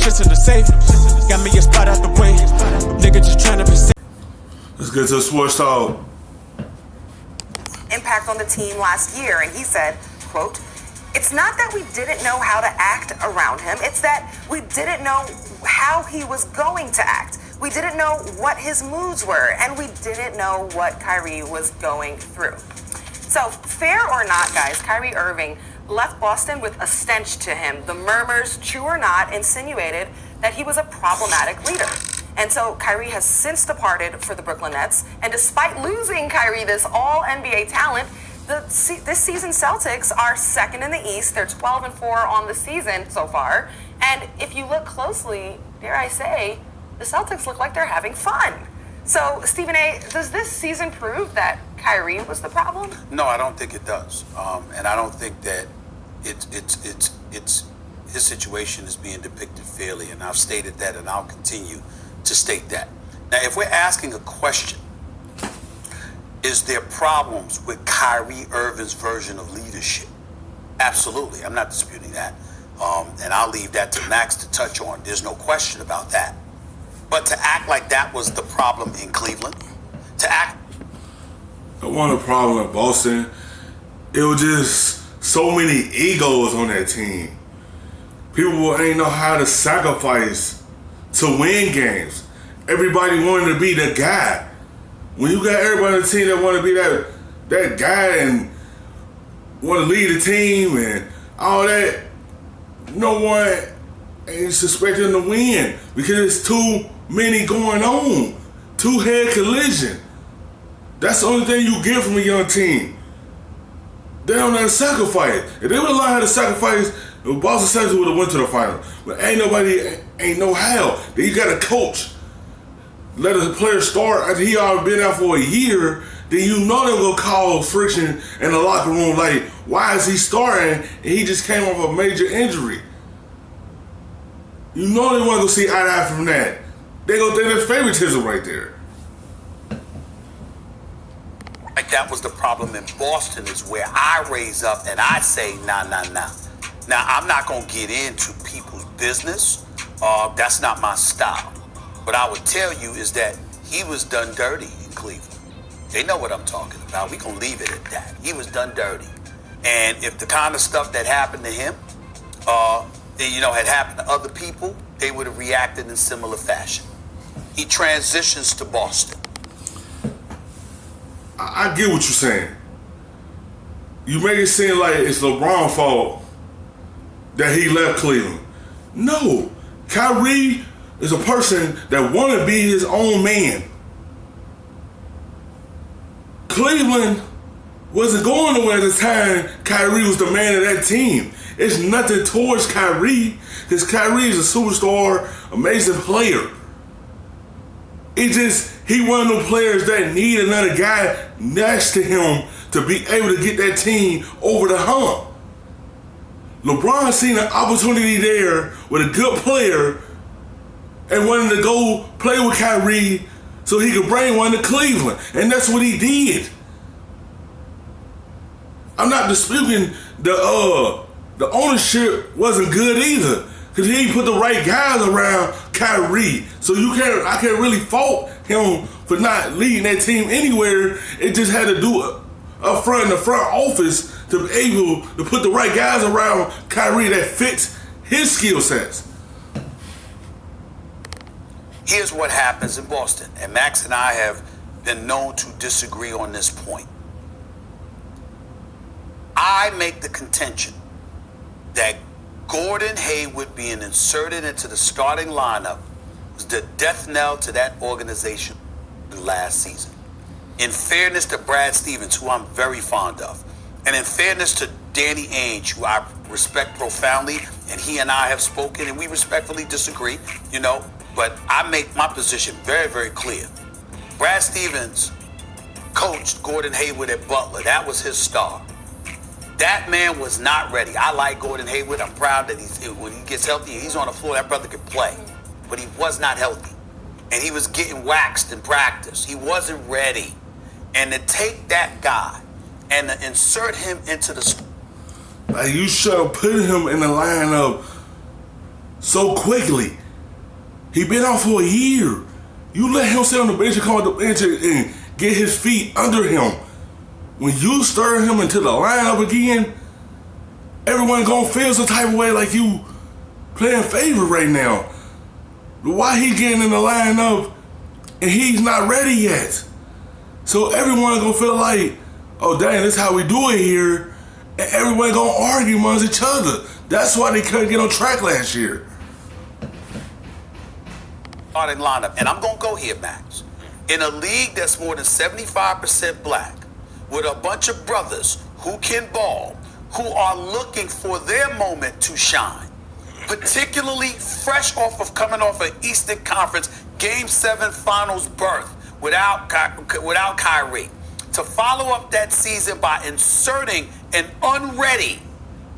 shit's in the safe. Got me a spot out the way. Nigga just tryna be safe. Let's get to the sports talk. Impact on the team last year, and he said, quote, "It's not that we didn't know how to act around him. It's that we didn't know how he was going to act. We didn't know what his moods were, and we didn't know what Kyrie was going through." So, fair or not, guys, Kyrie Irving left Boston with a stench to him. The murmurs, true or not, insinuated that he was a problematic leader. And so Kyrie has since departed for the Brooklyn Nets. And despite losing Kyrie, this all-NBA talent, this season's Celtics are second in the East. They're 12-4 on the season so far. And if you look closely, dare I say, the Celtics look like they're having fun. So, Stephen A., does this season prove that Kyrie was the problem? No, I don't think it does. And I don't think that it's his situation is being depicted fairly. And I've stated that, and I'll continue to state that. Now, if we're asking a question, is there problems with Kyrie Irving's version of leadership? Absolutely. I'm not disputing that. And I'll leave that to Max to touch on. There's no question about that. But to act like that was the problem in Cleveland, to act... It wasn't a problem in Boston. It was just so many egos on that team. People ain't know how to sacrifice to win games. Everybody wanted to be the guy. When you got everybody on the team that want to be that guy and want to lead the team and all that, no one ain't suspecting to win because it's too many going on. Two-head collision. That's the only thing you get from a young team. They don't know how to sacrifice. If they would have learned how to sacrifice, the Boston Celtics would have went to the final. But ain't no how. Then you got to coach. Let a player start after he already been out for a year, then you know they're going to cause friction in the locker room. Like, why is he starting and he just came off a major injury? You know they want to go see eye to eye from that. They go think that's favoritism right there. Like that was the problem in Boston is where I raise up and I say, nah. Now, I'm not going to get into people's business. That's not my style. What I would tell you is that he was done dirty in Cleveland. They know what I'm talking about. We're going to leave it at that. He was done dirty. And if the kind of stuff that happened to him, had happened to other people, they would have reacted in similar fashion. He transitions to Boston. I get what you're saying. You make it seem like it's LeBron's fault that he left Cleveland. No. Kyrie is a person that want to be his own man. Cleveland wasn't going nowhere at the time Kyrie was the man of that team. It's nothing towards Kyrie, because Kyrie is a superstar, amazing player. He one of those players that need another guy next to him to be able to get that team over the hump. LeBron seen an opportunity there with a good player and wanted to go play with Kyrie so he could bring one to Cleveland. And that's what he did. I'm not disputing the ownership wasn't good either, because he ain't put the right guys around Kyrie. So I can't really fault him for not leading that team anywhere. It just had to do it up front in the front office to be able to put the right guys around Kyrie that fits his skill sets. Here's what happens in Boston, and Max and I have been known to disagree on this point. I make the contention that Gordon Hayward being inserted into the starting lineup was the death knell to that organization last season. In fairness to Brad Stevens, who I'm very fond of, and in fairness to Danny Ainge, who I respect profoundly, and he and I have spoken, and we respectfully disagree, but I make my position very, very clear. Brad Stevens coached Gordon Hayward at Butler. That was his star. That man was not ready. I like Gordon Hayward. I'm proud that when he gets healthy, he's on the floor, that brother can play. But he was not healthy. And he was getting waxed in practice. He wasn't ready. And to take that guy and to insert him into the... Like, you should have put him in the lineup so quickly. He been out for a year. You let him sit on the bench and come off the bench and get his feet under him. When you stir him into the lineup again, everyone gonna feel some type of way like you playing favorite right now. Why he getting in the lineup and he's not ready yet? So everyone gonna feel like, oh dang, this is how we do it here. And everyone gonna argue amongst each other. That's why they couldn't get on track last year. Starting lineup, and I'm gonna go here, Max. In a league that's more than 75% black, with a bunch of brothers who can ball, who are looking for their moment to shine, particularly fresh off of coming off an Eastern Conference Game 7 Finals berth without Kyrie, to follow up that season by inserting an unready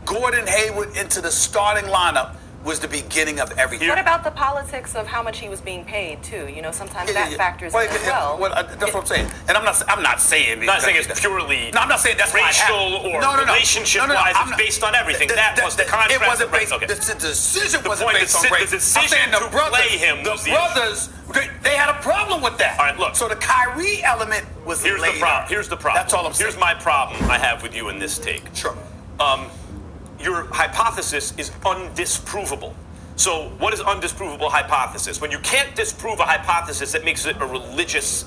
Gordon Hayward into the starting lineup was the beginning of everything. What about the politics of how much he was being paid too? You know, sometimes that factors in as well. That's what I'm saying. And I'm not saying it's purely. No, I'm not saying that's racial or relationship-wise. It's based on everything. That was the contract. It wasn't based. Okay. The decision The wasn't point, based on race. The decision to play him. The brothers, they had a problem with that. All right, look. So the Kyrie element was Here's later. the problem. Here's the problem. That's all I'm saying. Here's my problem I have with you in this take. Sure. Your hypothesis is undisprovable. So what is undisprovable hypothesis? When you can't disprove a hypothesis, it makes it a religious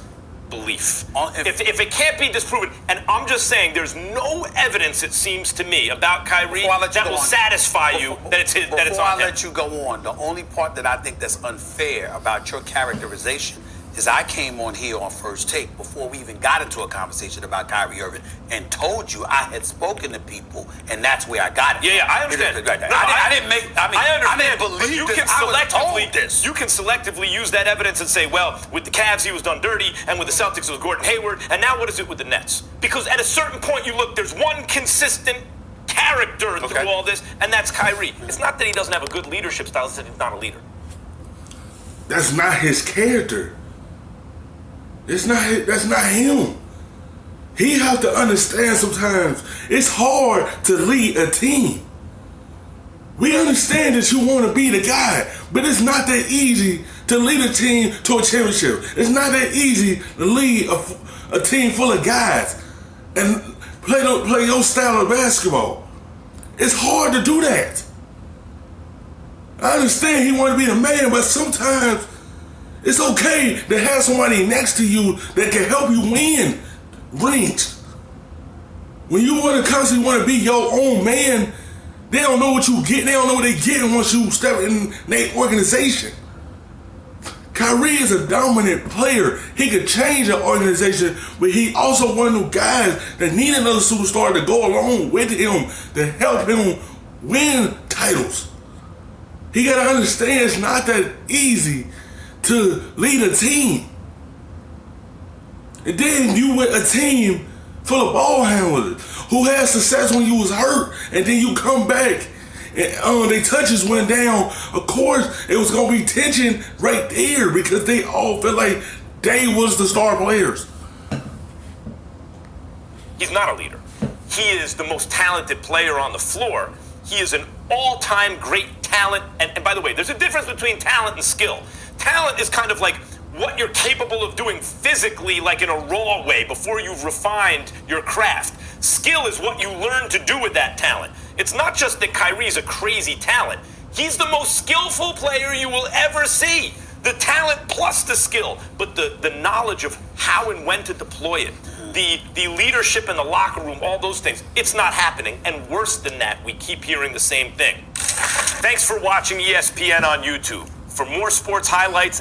belief. If it can't be disproven, and I'm just saying there's no evidence, it seems to me, about Kyrie that will satisfy you that it's on him. Before I let you go on, the only part that I think that's unfair about your characterization is I came on here on First Take before we even got into a conversation about Kyrie Irving and told you I had spoken to people, and that's where I got it. Yeah, I understand. I didn't believe you this. Can I was told this. You can selectively use that evidence and say, well, with the Cavs he was done dirty, and with the Celtics it was Gordon Hayward, and now what is it with the Nets? Because at a certain point you look, there's one consistent character through all this, and that's Kyrie. It's not that he doesn't have a good leadership style, it's that he's not a leader. That's not his character. That's not him. He has to understand sometimes it's hard to lead a team. We understand that you want to be the guy, but it's not that easy to lead a team to a championship. It's not that easy to lead a team full of guys and play your style of basketball. It's hard to do that. I understand he want to be the man, but sometimes it's okay to have somebody next to you that can help you win rings. When you constantly want to be your own man, they don't know what you get. They don't know what they getting once you step in their organization. Kyrie is a dominant player. He could change an organization, but he also one of those guys that need another superstar to go along with him to help him win titles. He got to understand it's not that easy to lead a team. And then you with a team full of ball handlers who had success when you was hurt, and then you come back and their touches went down. Of course, it was gonna be tension right there because they all felt like they was the star players. He's not a leader. He is the most talented player on the floor. He is an all-time great talent. And by the way, there's a difference between talent and skill. Talent is kind of like what you're capable of doing physically, like in a raw way, before you've refined your craft. Skill is what you learn to do with that talent. It's not just that Kyrie's a crazy talent. He's the most skillful player you will ever see. The talent plus the skill, but the knowledge of how and when to deploy it, the leadership in the locker room, all those things, it's not happening. And worse than that, we keep hearing the same thing. Thanks for watching ESPN on YouTube. For more sports highlights